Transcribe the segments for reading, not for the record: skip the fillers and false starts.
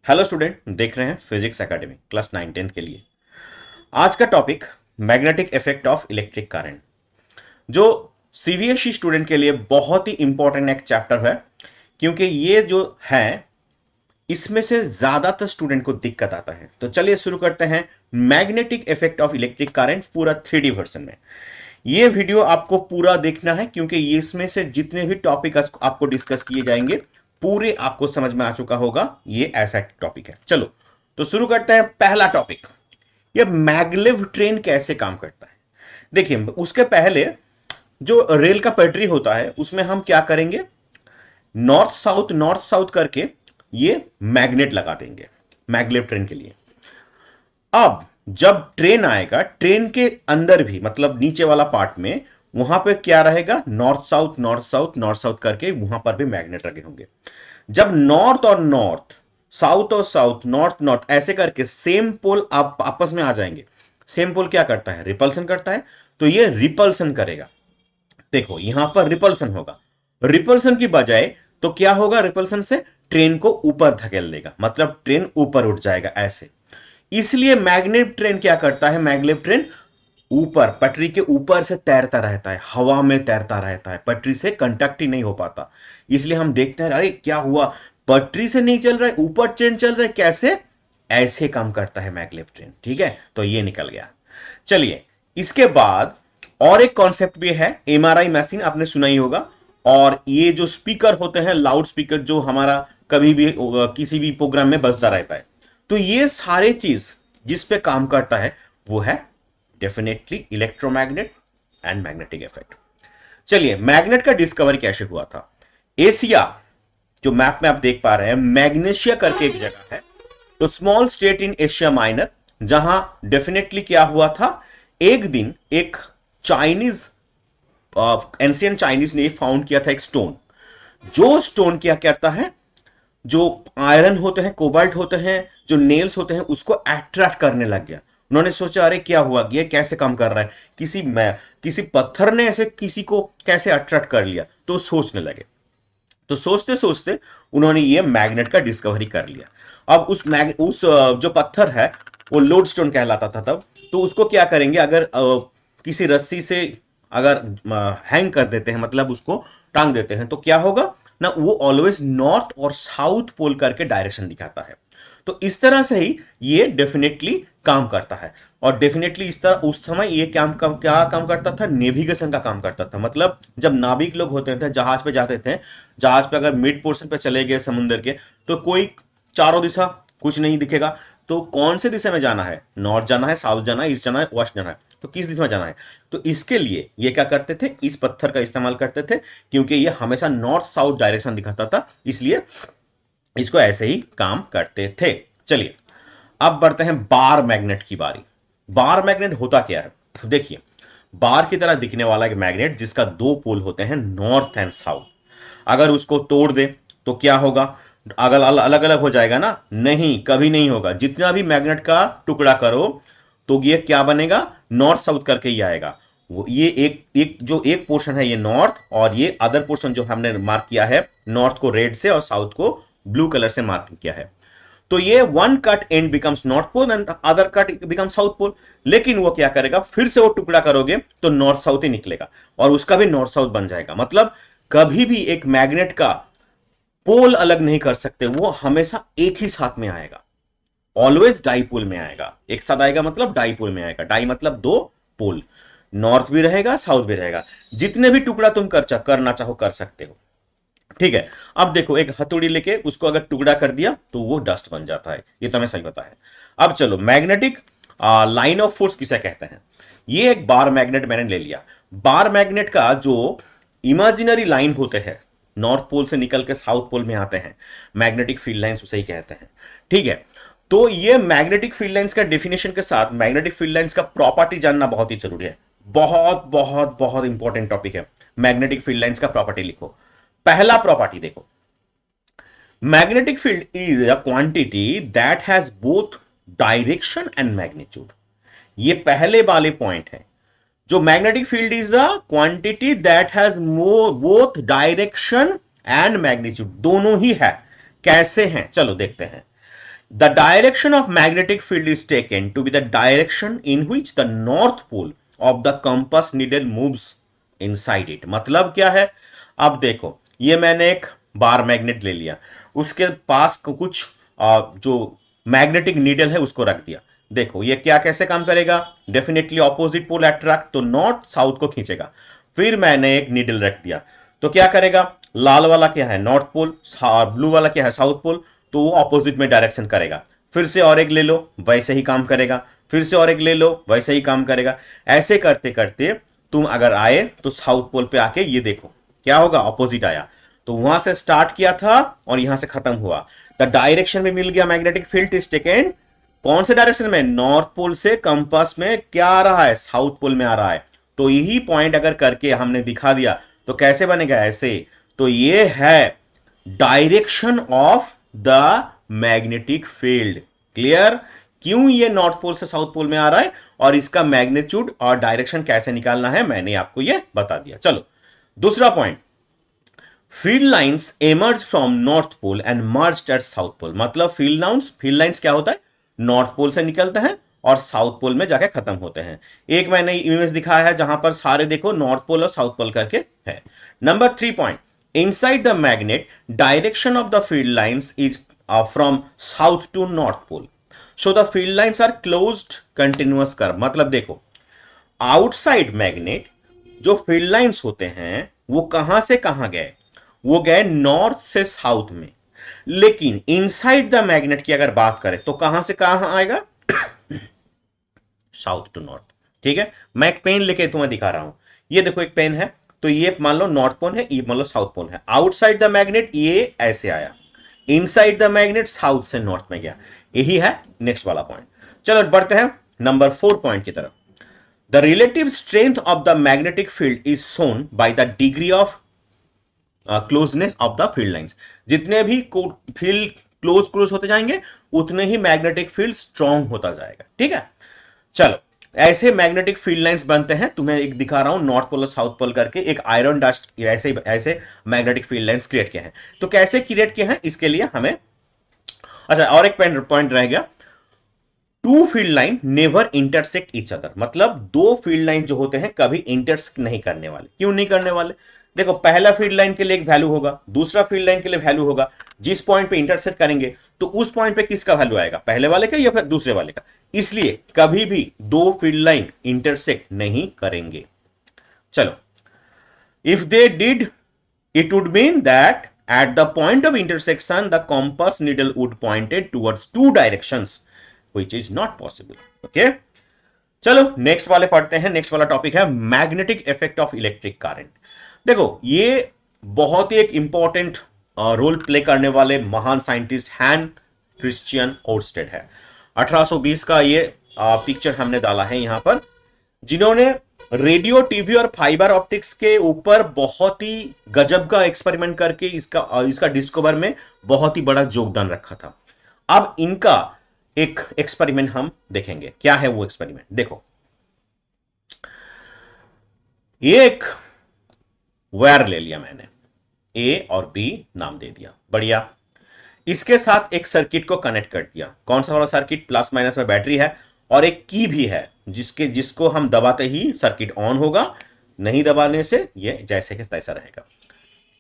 Hello student, देख रहे हैं फिजिक्स एकेडमी क्लास 9 10th के लिए। आज का topic magnetic effect of electric current, जो सीबीएसई स्टूडेंट के लिए बहुत ही इंपॉर्टेंट एक चैप्टर है, क्योंकि ये जो है इसमें से ज्यादातर स्टूडेंट को दिक्कत आता है। तो चलिए शुरू करते हैं। Magnetic effect of electric current पूरा 3D वर्जन में। ये वीडियो आपको पूरा देखना है, क्योंकि ये इसमें से जितने भी टॉपिक आपको डिस्कस किए जाएंगे पूरे आपको समझ में आ चुका होगा। ये ऐसा टॉपिक है। चलो तो शुरू करते हैं। पहला टॉपिक, ये मैगलेव ट्रेन कैसे काम करता है। देखिए, उसके पहले जो रेल का पटरी होता है उसमें हम क्या करेंगे, नॉर्थ साउथ करके ये मैग्नेट लगा देंगे मैगलेव ट्रेन के लिए। अब जब ट्रेन आएगा, ट्रेन के अंदर भी मतलब नीचे वाला पार्ट में वहां पे क्या रहेगा, north south north south north south करके वहां पर भी मैग्नेट लगे होंगे। जब नॉर्थ और नॉर्थ, साउथ और साउथ, नॉर्थ नॉर्थ ऐसे करके सेम पोल आप आपस में आ जाएंगे। सेम पोल क्या करता है, रिपल्सन करता है। तो ये रिपल्सन करेगा। देखो यहां पर रिपल्सन होगा, रिपल्सन की बजाय तो क्या होगा, रिपल्सन से ट्रेन को ऊपर धकेल देगा, मतलब ट्रेन ऊपर उठ जाएगा ऐसे। इसलिए मैग्नेट ट्रेन क्या करता है, मैग्नेट ट्रेन ऊपर पटरी के ऊपर से तैरता रहता है, हवा में तैरता रहता है, पटरी से कंटैक्ट ही नहीं हो पाता। इसलिए हम देखते हैं अरे क्या हुआ, पटरी से नहीं चल रहा है, ऊपर ट्रेन चल रहा है, कैसे, ऐसे काम करता है मैग्लेव ट्रेन। ठीक है, तो ये निकल गया। चलिए, इसके बाद और एक कॉन्सेप्ट भी है, एमआरआई मशीन आपने सुना ही होगा। और ये जो स्पीकर होते हैं, लाउड स्पीकर, जो हमारा कभी भी किसी भी प्रोग्राम में बजता रहता है। तो ये सारे चीज जिस पे काम करता है वो है definitely electromagnet and magnetic effect. चलिए, मैग्नेट का डिस्कवरी कैसे हुआ था। एशिया, जो मैप में आप देख पा रहे हैं, मैग्नेशिया करके एक जगह है, तो small state in Asia minor, जहां डेफिनेटली क्या हुआ था, एक दिन एक चाइनीज, एंशियंट चाइनीज ने फाउंड किया था एक स्टोन। जो स्टोन क्या करता है, जो आयरन होते हैं, कोबाल्ट होते हैं, जो नेल्स होते हैं, उसको अट्रैक्ट करने लग गया। उन्होंने सोचा अरे क्या हुआ, ये कैसे काम कर रहा है, किसी पत्थर ने ऐसे किसी को कैसे अट्रैक्ट कर लिया। तो सोचने लगे, तो सोचते सोचते उन्होंने ये मैग्नेट का डिस्कवरी कर लिया। अब जो पत्थर है वो लोडस्टोन कहलाता था तब। तो उसको क्या करेंगे, अगर किसी रस्सी से अगर हैंग कर देते हैं, मतलब उसको टांग देते हैं, तो क्या होगा ना, वो ऑलवेज नॉर्थ और साउथ पोल करके डायरेक्शन दिखाता है। तो इस तरह से ही ये डेफिनेटली काम करता है। और डेफिनेटली इस तरह उस समय ये क्या काम करता था, नेविगेशन का काम करता था। मतलब जब नाविक लोग होते थे, जहाज पे जाते थे, जहाज पे अगर मिड पोर्शन पे चले गए समुद्र के, तो कोई चारों दिशा कुछ नहीं दिखेगा, तो कौन से दिशा में जाना है, नॉर्थ जाना है, साउथ जाना है, ईस्ट जाना है, वेस्ट जाना है, तो किस दिशा में जाना है। तो इसके लिए ये क्या करते थे, इस पत्थर का इस्तेमाल करते थे, क्योंकि ये हमेशा नॉर्थ साउथ डायरेक्शन दिखाता था, इसलिए इसको ऐसे ही काम करते थे। चलिए, अब बढ़ते हैं बार मैग्नेट की बारी। बार मैग्नेट होता क्या है, देखिए, बार की तरह दिखने वाला एक मैग्नेट जिसका दो पोल होते हैं, नॉर्थ एंड साउथ। अगर उसको तोड़ दे तो क्या होगा, अगर अलग अलग हो जाएगा ना, नहीं, कभी नहीं होगा। जितना भी मैग्नेट का टुकड़ा करो तो ये क्या बनेगा, नॉर्थ साउथ करके ही आएगा। वो ये एक पोर्शन है ये नॉर्थ, और ये अदर पोर्शन जो हमने मार्क किया है, नॉर्थ को रेड से और साउथ को ब्लू कलर से मार्क किया है। तो ये one cut and becomes north pole and other cut become south pole. लेकिन वो क्या करेगा, फिर से वो टुकड़ा करोगे तो नॉर्थ साउथ ही निकलेगा, और उसका भी नॉर्थ साउथ बन जाएगा। मतलब कभी भी एक मैग्नेट का पोल अलग नहीं कर सकते, वो हमेशा एक ही साथ में आएगा, ऑलवेज डाईपोल में आएगा। एक साथ आएगा मतलब डाईपोल में आएगा, डाई मतलब दो, पोल, नॉर्थ भी रहेगा साउथ भी रहेगा। जितने भी टुकड़ा तुम करना चाहो कर सकते हो। ठीक है, अब देखो, एक हथौड़ी लेके उसको अगर टुकड़ा कर दिया तो वो डस्ट बन जाता है, ये तो हमें सही पता है। अब चलो, मैग्नेटिक लाइन ऑफ फोर्स किसे कहते हैं। ये एक बार मैग्नेट मैंने ले लिया। बार मैग्नेट का जो इमेजिनरी लाइन होते हैं, नॉर्थ पोल से निकल के साउथ पोल में आते हैं, मैग्नेटिक फील्ड लाइंस उसे ही कहते हैं। ठीक है, तो ये मैग्नेटिक फील्ड लाइंस का डेफिनेशन के साथ मैग्नेटिक फील्ड लाइंस का प्रॉपर्टी जानना बहुत ही जरूरी है। बहुत बहुत बहुत इंपॉर्टेंट टॉपिक है। मैग्नेटिक फील्ड लाइंस का प्रॉपर्टी लिखो। पहला प्रॉपर्टी देखो, magnetic field is a quantity that has both direction and magnitude. ये पहले वाले पॉइंट है। जो magnetic field is a quantity that has both direction and magnitude, दोनों ही है। कैसे हैं, चलो देखते हैं। The direction of magnetic field is taken to be the direction in which the north pole of the compass needle moves inside it. मतलब क्या है, अब देखो ये मैंने एक बार मैग्नेट ले लिया, उसके पास कुछ जो मैग्नेटिक नीडल है उसको रख दिया। देखो ये क्या कैसे काम करेगा, डेफिनेटली ऑपोजिट पोल अट्रैक्ट, तो नॉर्थ साउथ को खींचेगा। फिर मैंने एक नीडल रख दिया, तो क्या करेगा, लाल वाला क्या है नॉर्थ पोल, ब्लू वाला क्या है साउथ पोल, तो वो ऑपोजिट में डायरेक्शन करेगा। फिर से और एक ले लो, वैसे ही काम करेगा। फिर से और एक ले लो, वैसे ही काम करेगा। ऐसे करते करते तुम अगर आए तो साउथ पोल पे आके ये देखो क्या होगा, ऑपोजिट आया। तो वहां से स्टार्ट किया था और यहां से खत्म हुआ। द डायरेक्शन में मिल गया, मैग्नेटिक फील्ड इज टेकन कौन से डायरेक्शन में, नॉर्थ पोल से कंपास में क्या आ रहा है, साउथ पोल में आ रहा है। तो यही पॉइंट अगर करके हमने दिखा दिया तो कैसे बनेगा, ऐसे। तो ये है direction of the magnetic field. Clear, क्यों ये नॉर्थ पोल से साउथ पोल में आ रहा है और इसका मैग्नीट्यूड और डायरेक्शन कैसे निकालना है मैंने आपको ये बता दिया। चलो दूसरा point, field lines emerge from north pole and merged at south pole. मतलब फील्ड लाइंस क्या होता है, नॉर्थ पोल से निकलते हैं और साउथ पोल में जाके खत्म होते हैं। एक मैंने इमेज दिखाया है जहां पर सारे देखो नॉर्थ पोल और साउथ पोल करके है। Number 3 point, inside the magnet direction of the field lines is from south to north pole, so the field lines are closed continuous curve. मतलब देखो आउटसाइड मैग्नेट जो फील्ड लाइंस होते हैं वो कहां से कहां गए, वो गए नॉर्थ से साउथ में। लेकिन इनसाइड द मैग्नेट की अगर बात करें तो कहां से कहां आएगा, साउथ टू नॉर्थ। ठीक है, मैं एक पेन लेके तुम्हें दिखा रहा हूं। ये देखो एक पेन है, तो ये मान लो नॉर्थ पोल है, ये मान लो साउथ पोल है। आउटसाइड द मैग्नेट ये ऐसे आया, इनसाइड द मैग्नेट साउथ से नॉर्थ में गया। यही है नेक्स्ट वाला पॉइंट। चलो बढ़ते हैं नंबर 4 पॉइंट की तरफ। The relative strength of the magnetic field is shown by the degree of closeness of the field lines. जितने भी फील्ड क्लोज होते जाएंगे उतने ही मैग्नेटिक फील्ड स्ट्रांग होता जाएगा। ठीक है, चलो ऐसे मैग्नेटिक फील्ड लाइंस बनते हैं, तुम्हें एक दिखा रहा हूं नॉर्थ पोल और साउथ पोल करके, एक आयरन डस्ट ऐसे ऐसे मैग्नेटिक फील्ड लाइंस क्रिएट किए हैं। तो कैसे क्रिएट किए हैं इसके लिए हमें, अच्छा और एक पॉइंट रह गया, two field line never intersect each other. मतलब दो फील्ड लाइन जो होते हैं कभी इंटरसेक्ट नहीं करने वाले। क्यों नहीं करने वाले, देखो पहला फील्ड लाइन के लिए एक वैल्यू होगा, दूसरा फील्ड लाइन के लिए वैल्यू होगा। जिस पॉइंट पे इंटरसेक्ट करेंगे तो उस पॉइंट पे किसका वैल्यू आएगा, पहले वाले का या फिर दूसरे वाले का। इसलिए कभी भी दो फील्ड लाइन इंटरसेक्ट नहीं करेंगे। चलो, if they did it would mean that at the point of intersection the compass needle would pointed towards two directions which is not possible. Okay, चलो नेक्स्ट वाले पढ़ते हैं। नेक्स्ट वाला टॉपिक है magnetic effect of electric current. देखो ये बहुत ही एक इंपॉर्टेंट रोल प्ले करने वाले महान साइंटिस्ट हैन क्रिश्चियन ओर्स्टेड है। 1820 का ये पिक्चर हमने डाला है यहां पर, जिन्होंने रेडियो, टीवी और फाइबर ऑप्टिक्स के ऊपर बहुत ही गजब का एक्सपेरिमेंट करके इसका डिस्कवर में बहुत ही बड़ा योगदान रखा था। अब इनका एक एक्सपेरिमेंट हम देखेंगे, क्या है वो एक्सपेरिमेंट। देखो ये एक वायर ले लिया मैंने, ए और बी नाम दे दिया, बढ़िया। इसके साथ एक सर्किट को कनेक्ट कर दिया। कौन सा वाला सर्किट, प्लस माइनस में बैटरी है और एक की भी है जिसको हम दबाते ही सर्किट ऑन होगा, नहीं दबाने से ये जैसे के तैसा रहेगा।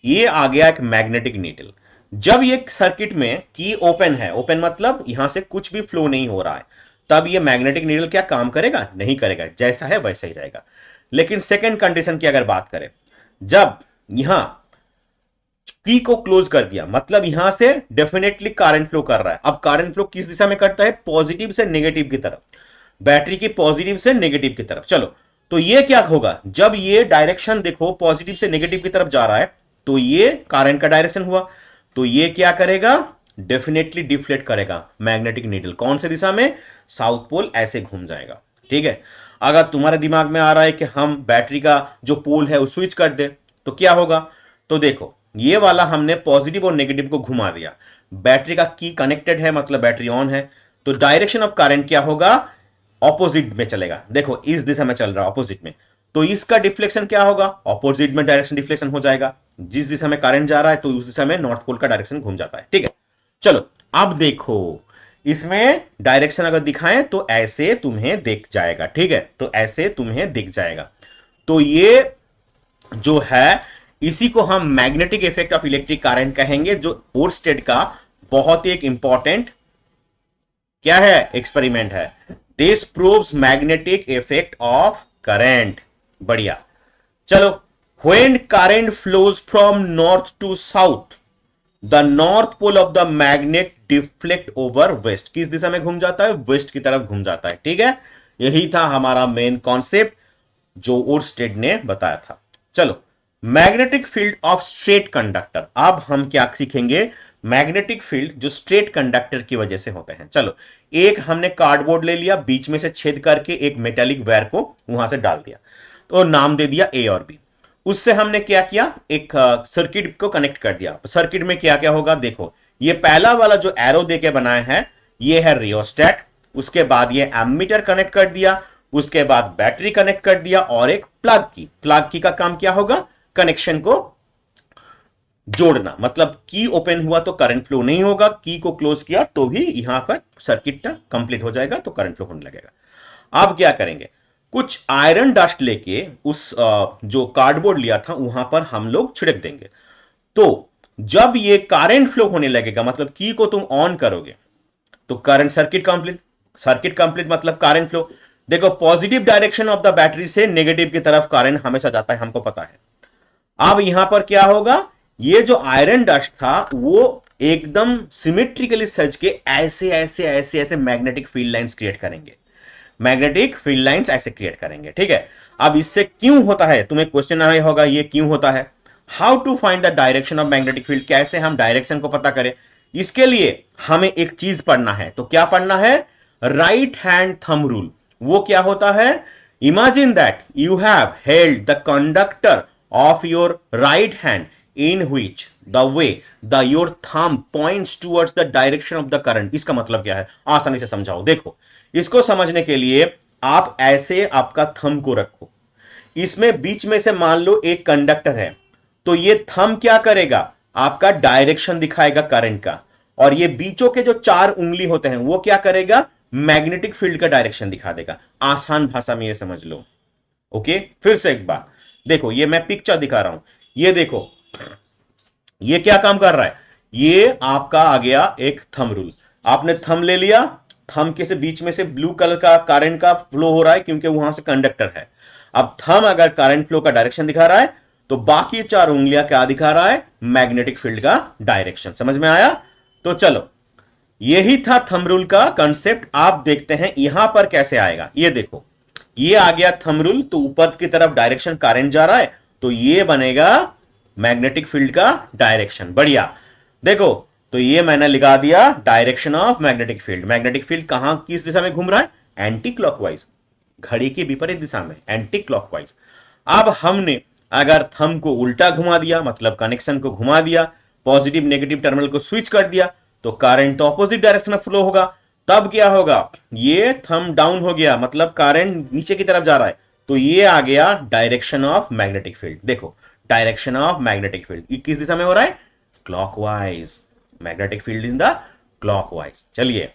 ये आ गया एक मैग्नेटिक नीडल। जब ये सर्किट में की ओपन है, ओपन मतलब यहां से कुछ भी फ्लो नहीं हो रहा है, तब ये मैग्नेटिक नीडल क्या काम करेगा, नहीं करेगा, जैसा है वैसा ही रहेगा। लेकिन सेकेंड कंडीशन की अगर बात करें, जब यहां की को क्लोज कर दिया मतलब यहां से डेफिनेटली करंट फ्लो कर रहा है। अब करंट फ्लो किस दिशा में करता है, पॉजिटिव से नेगेटिव की तरफ, बैटरी की पॉजिटिव से नेगेटिव की तरफ। चलो तो ये क्या होगा, जब ये डायरेक्शन देखो पॉजिटिव से नेगेटिव की तरफ जा रहा है तो ये करंट का डायरेक्शन हुआ, तो ये क्या करेगा, डेफिनेटली डिफ्लेक्ट करेगा मैग्नेटिक नीडल। कौन से दिशा में, साउथ पोल, ऐसे घूम जाएगा। ठीक है, अगर तुम्हारे दिमाग में आ रहा है कि हम बैटरी का जो पोल है वो स्विच कर दे तो क्या होगा, तो देखो ये वाला हमने पॉजिटिव और नेगेटिव को घुमा दिया, बैटरी का की कनेक्टेड है मतलब बैटरी ऑन है, तो डायरेक्शन ऑफ करंट क्या होगा, ऑपोजिट में चलेगा। देखो इस दिशा में चल रहा है ऑपोजिट में, तो इसका डिफ्लेक्शन क्या होगा, ऑपोजिट में डायरेक्शन डिफ्लेक्शन हो जाएगा। जिस दिशा में करंट जा रहा है तो उस दिशा में नॉर्थ पोल का डायरेक्शन घूम जाता है। ठीक है, चलो अब देखो इसमें डायरेक्शन अगर दिखाएं तो ऐसे तुम्हें दिख जाएगा, ठीक है, तो ऐसे तुम्हें दिख जाएगा। तो ये जो है इसी को हम magnetic effect of electric current कहेंगे, जो ओरस्टेड का बहुत ही एक इंपॉर्टेंट क्या है, एक्सपेरिमेंट है। This proves magnetic effect of current. बढ़िया। चलो, when current flows from north to south the north pole of the magnet deflect over west. किस दिशा में घूम जाता है, वेस्ट की तरफ घूम जाता है, ठीक है। यही था हमारा मेन कॉन्सेप्ट जो ओरस्टेड ने बताया था। चलो, magnetic field of straight conductor. अब हम क्या सीखेंगे, मैग्नेटिक फील्ड जो स्ट्रेट कंडक्टर की वजह से होते हैं। चलो, एक हमने कार्डबोर्ड ले लिया, बीच में से छेद करके एक मेटेलिक वायर को वहां से डाल दिया, तो नाम दे दिया ए और बी। उससे हमने क्या किया, एक सर्किट को कनेक्ट कर दिया। सर्किट में क्या क्या होगा देखो, ये पहला वाला जो एरो देके बनाया है ये है रियोस्टेट, उसके बाद ये एमीटर कनेक्ट कर दिया, उसके बाद बैटरी कनेक्ट कर दिया, और एक प्लग की का काम क्या होगा, कनेक्शन को जोड़ना। मतलब की ओपन हुआ तो करंट फ्लो नहीं होगा, की को क्लोज किया तो भी यहां पर सर्किट कंप्लीट हो जाएगा, तो करंट फ्लो होने लगेगा। अब क्या करेंगे, कुछ आयरन डस्ट लेके उस जो कार्डबोर्ड लिया था वहां पर हम लोग छिड़क देंगे। तो जब ये करंट फ्लो होने लगेगा, मतलब की को तुम ऑन करोगे तो करंट सर्किट कंप्लीट मतलब करंट फ्लो। देखो, positive direction of the battery से नेगेटिव की तरफ करंट हमेशा जाता है, हमको पता है। अब यहां पर क्या होगा, ये जो आयरन डस्ट था वो एकदम सिमेट्रिकली सज के ऐसे ऐसे ऐसे ऐसे मैग्नेटिक फील्ड लाइंस क्रिएट करेंगे, मैग्नेटिक फील्ड लाइंस ऐसे क्रिएट करेंगे, ठीक है। अब इससे क्यों होता है, तुम्हें क्वेश्चन आया होगा ये क्यों होता है। How to find the direction of magnetic field, कैसे हम डायरेक्शन को पता करें। इसके लिए हमें एक चीज पढ़ना है, तो क्या पढ़ना है, राइट हैंड थंब रूल। वो क्या होता है, imagine that you have held the conductor of your right hand in which the way the your thumb points towards the direction of the current। इसका मतलब क्या है, आसानी से समझाओ। देखो, इसको समझने के लिए आप ऐसे आपका थंब को रखो, इसमें बीच में से मान लो एक कंडक्टर है, तो ये थंब क्या करेगा, आपका डायरेक्शन दिखाएगा करंट का, और ये बीचों के जो चार उंगली होते हैं वो क्या करेगा, मैग्नेटिक फील्ड का डायरेक्शन दिखा देगा। आसान भाषा में ये समझ लो। ओके, फिर से एक बार देखो, ये मैं पिक्चर दिखा रहा हूं, ये देखो ये क्या काम कर रहा है, ये आपका आ गया एक थंब रूल। आपने थंब ले लिया, थंब के से बीच में से ब्लू कलर का करंट का फ्लो हो रहा है क्योंकि वहां से कंडक्टर है। अब थंब अगर करंट फ्लो का डायरेक्शन दिखा रहा है तो बाकी चार उंगलियां क्या दिखा रहा है, मैग्नेटिक फील्ड का डायरेक्शन। समझ में आया। तो चलो, यही था थंब रूल का कंसेप्ट। आप देखते हैं यहां पर कैसे आएगा, ये देखो, ये आ गया थंब रूल, तो ऊपर की तरफ डायरेक्शन करंट जा रहा है, तो ये बनेगा मैग्नेटिक फील्ड का डायरेक्शन। बढ़िया, देखो, तो ये मैंने लिखा दिया direction of magnetic field. Magnetic field कहां किस दिशा में घूम रहा है, एंटी क्लॉकवाइज, घड़ी की विपरीत दिशा में, एंटी क्लॉकवाइज। अब हमने अगर थंब को उल्टा घुमा दिया, मतलब कनेक्शन को घुमा दिया, पॉजिटिव नेगेटिव टर्मिनल को स्विच कर दिया, तो करंट तो ऑपोजिट डायरेक्शन में फ्लो होगा। तब क्या होगा, ये थंब डाउन हो गया, मतलब करंट नीचे की तरफ जा रहा है, तो ये आ गया डायरेक्शन ऑफ मैग्नेटिक फील्ड। देखो, डायरेक्शन ऑफ मैग्नेटिक फील्ड किस दिशा में हो रहा है, clockwise, magnetic field in the clockwise. चलिए,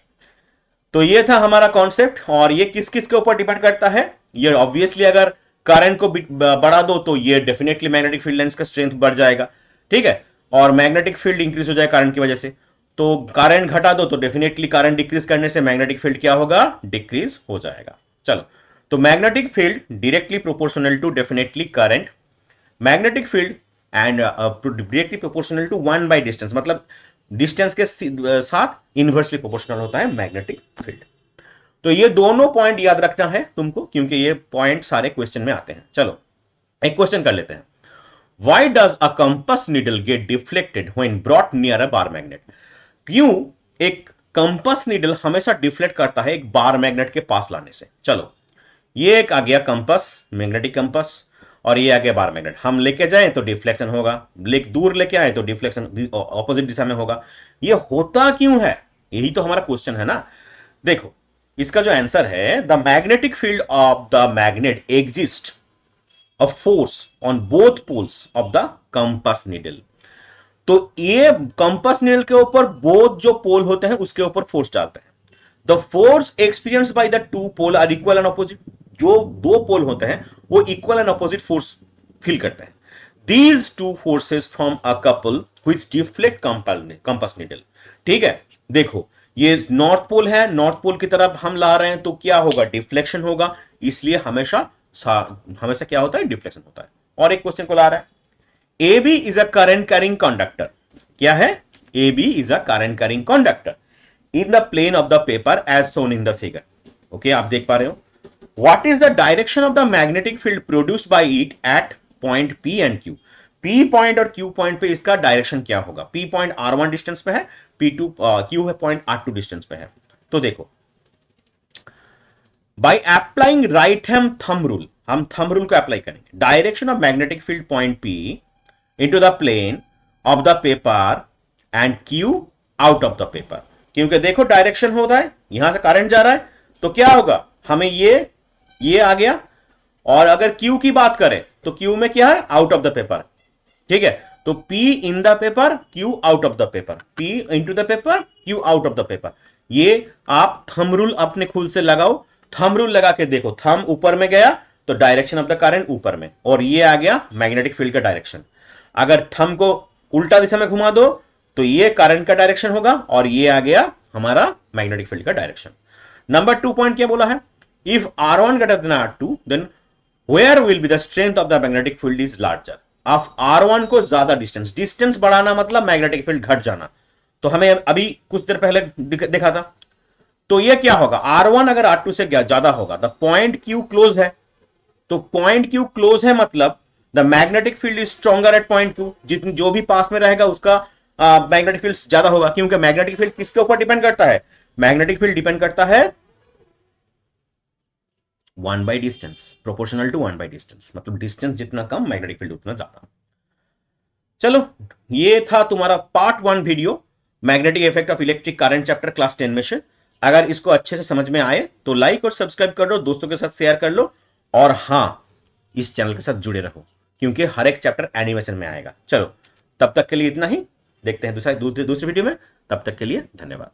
तो ये था हमारा कॉन्सेप्ट, और ये किस किस के ऊपर डिपेंड करता है, ये ऑब्वियसली अगर करंट को बढ़ा दो तो ये डेफिनेटली मैग्नेटिक फील्ड लाइंस का स्ट्रेंथ बढ़ जाएगा, ठीक है, और मैग्नेटिक फील्ड इंक्रीज हो जाएगा करंट की वजह से। तो करंट घटा दो तो डेफिनेटली करंट डिक्रीज करने से मैग्नेटिक फील्ड क्या होगा, डिक्रीज हो जाएगा। चलो, तो magnetic field directly proportional to definitely current, magnetic field and directly proportional to 1 by distance, मतलब डिस्टेंस के साथ इनवर्सली प्रोपोर्शनल होता है मैग्नेटिक फील्ड। तो ये दोनों पॉइंट याद रखना है तुमको, क्योंकि ये पॉइंट सारे क्वेश्चन में आते हैं। चलो, एक क्वेश्चन कर लेते हैं। Why does a compass needle get deflected when brought near a bar magnet. क्यों एक कंपास नीडल हमेशा डिफ्लेक्ट करता है एक बार मैग्नेट के पास लाने से। चलो, ये एक आ गया कंपास, मैग्नेटिक कंपास, और ये आ गया बार मैग्नेट। हम लेके जाए तो डिफ्लेक्शन होगा, दूर लेके आए तो डिफ्लेक्शन ऑपोजिट दिशा में होगा। ये होता क्यों है, यही तो हमारा क्वेश्चन है ना। देखो, इसका जो आंसर है, the magnetic field of the magnet exist a force on both poles of the compass needle. तो ये कंपास नीडल के ऊपर बोथ जो पोल होते हैं उसके ऊपर फोर्स डालते हैं। The force experience by the two pole are equal and opposite. जो दो पोल होते हैं वो equal and opposite force feel करते हैं। These two forces from a couple which deflect compass needle. ठीक है, देखो ये नॉर्थ पोल है, नॉर्थ पोल की तरफ हम ला रहे हैं तो क्या होगा, डिफ्लेक्शन होगा, इसलिए हमेशा हमेशा क्या होता है, डिफ्लेक्शन होता है। और एक क्वेश्चन को ला रहा है, A B is a current carrying conductor. क्या है, A B is a current carrying conductor in the plane of the paper as shown in the figure. Okay, आप देख पा रहे हो। What is the direction of the magnetic field produced by it at point P and Q. P point और Q point पे इसका direction क्या होगा। पी पॉइंट R1 डिस्टेंस पे है, P2 क्यू है पॉइंट R2 डिस्टेंस पे है। तो देखो, by applying right hand thumb rule, हम थंब रूल को अप्लाई करेंगे। Direction of magnetic field point P into the plane of the paper and Q out of the paper. क्योंकि देखो डायरेक्शन होता है, यहां से करंट जा रहा है, तो क्या होगा, हमें ये आ गया। और अगर Q की बात करें तो Q में क्या है, आउट ऑफ द पेपर। ठीक है, तो P in the paper, Q out of the paper, P into the paper, Q out of the paper. ये आप थंब रूल अपने खुद से लगाओ। थंब रूल लगा के देखो, थंब ऊपर में गया तो डायरेक्शन ऑफ द करंट ऊपर में, और ये आ गया मैग्नेटिक फील्ड का डायरेक्शन। अगर थंब को उल्टा दिशा में घुमा दो तो ये करंट का डायरेक्शन होगा, और ये आ गया हमारा मैग्नेटिक फील्ड का डायरेक्शन। नंबर 2 पॉइंट क्या बोला है, if R1 greater than R2 then where will be the strength of the magnetic field is larger। आप R1 को ज्यादा डिस्टेंस बढ़ाना मतलब मैग्नेटिक फील्ड घट जाना। तो हमें अभी कुछ देर पहले देखा था, तो ये क्या होगा, R1 अगर R2 से ज्यादा होगा, द पॉइंट Q क्लोज है। तो पॉइंट Q क्लोज है मतलब the magnetic field is stronger at point Q। जितनी जो भी पास में रहेगा उसका मैग्नेटिक फील्ड ज्यादा होगा, क्योंकि मैग्नेटिक फील्ड किसके ऊपर डिपेंड करता है, मैग्नेटिक फील्ड डिपेंड करता है 1 by distance, proportional to 1 by distance, मतलब डिस्टेंस जितना कम मैग्नेटिक फील्ड उतना ज्यादा। चलो, ये था तुम्हारा part 1 video magnetic effect of electric current chapter class 10 में से। अगर इसको अच्छे से समझ में आए तो लाइक और सब्सक्राइब कर लो, दोस्तों के साथ शेयर कर लो, और हां, इस चैनल के साथ जुड़े रहो क्योंकि हर एक चैप्टर एनिमेशन में आएगा। चलो, तब तक के लिए इतना ही, देखते हैं दूसरी वीडियो में। तब तक के लिए धन्यवाद।